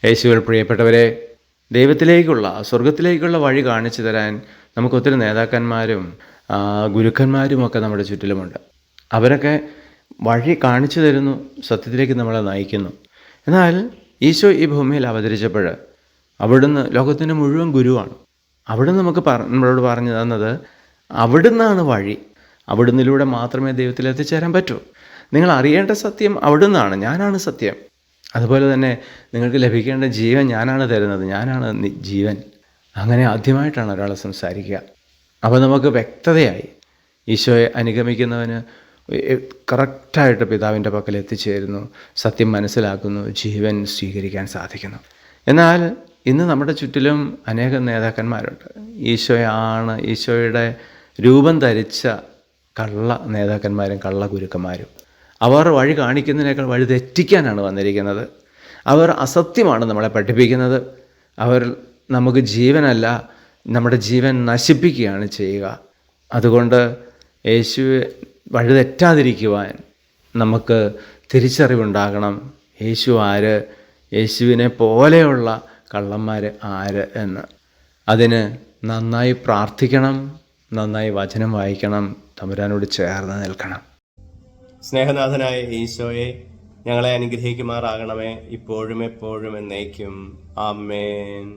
യേശുവിൽ പ്രിയപ്പെട്ടവരെ, ദൈവത്തിലേക്കുള്ള സ്വർഗത്തിലേക്കുള്ള വഴി കാണിച്ചു തരാൻ നമുക്കൊത്തിരി നേതാക്കന്മാരും ഗുരുക്കന്മാരുമൊക്കെ നമ്മുടെ ചുറ്റിലുമുണ്ട്. അവരൊക്കെ വഴി കാണിച്ചു തരുന്നു, സത്യത്തിലേക്ക് നമ്മളെ നയിക്കുന്നു. എന്നാൽ ഈശോ ഈ ഭൂമിയിൽ അവതരിച്ചപ്പോൾ അവിടുന്ന് ലോകത്തിൻ്റെ മുഴുവൻ ഗുരുവാണ്. അവിടുന്ന് നമ്മളോട് പറഞ്ഞു തന്നത് അവിടുന്നാണ് വഴി. അവിടുന്നിലൂടെ മാത്രമേ ദൈവത്തിൽ എത്തിച്ചേരാൻ പറ്റൂ. നിങ്ങൾ അറിയേണ്ട സത്യം അവിടുന്നാണ്, ഞാനാണ് സത്യം. അതുപോലെ തന്നെ നിങ്ങൾക്ക് ലഭിക്കേണ്ട ജീവൻ ഞാനാണ് തരുന്നത്, ഞാനാണ് ജീവൻ. അങ്ങനെ ആദ്യമായിട്ടാണ് ഒരാൾ സംസാരിക്കുക. അപ്പോൾ നമുക്ക് വ്യക്തതയായി ഈശോയെ അനുഗമിക്കുന്നവന് കറക്റ്റായിട്ട് പിതാവിൻ്റെ പക്കൽ എത്തിച്ചേരുന്നു, സത്യം മനസ്സിലാക്കുന്നു, ജീവൻ സ്വീകരിക്കാൻ സാധിക്കുന്നു. എന്നാൽ ഇന്ന് നമ്മുടെ ചുറ്റിലും അനേകം നേതാക്കന്മാരുണ്ട്. ഈശോയുടെ രൂപം ധരിച്ച കള്ള നേതാക്കന്മാരും കള്ള ഗുരുക്കന്മാരും. അവർ വഴി കാണിക്കുന്നതിനേക്കാൾ വഴി തെറ്റിക്കാനാണ് വന്നിരിക്കുന്നത്. അവർ അസത്യമാണ് നമ്മളെ പഠിപ്പിക്കുന്നത്. അവർ നമുക്ക് ജീവനല്ല, നമ്മുടെ ജീവൻ നശിപ്പിക്കുകയാണ് ചെയ്യുക. അതുകൊണ്ട് യേശു വഴി തെറ്റാതിരിക്കുവാൻ നമുക്ക് തിരിച്ചറിവുണ്ടാകണം. യേശു ആര്, യേശുവിനെ പോലെയുള്ള കള്ളന്മാർ ആര് എന്ന്. അതിന് നന്നായി പ്രാർത്ഥിക്കണം, നന്നായി വചനം വായിക്കണം, തമ്പുരാനോട് ചേർന്ന് നിൽക്കണം. സ്നേഹനാഥനായ ഈശോയെ, ഞങ്ങളെ അനുഗ്രഹിക്കുമാറാകണമേ, ഇപ്പോഴും എപ്പോഴും എന്നേക്കും. ആമേൻ.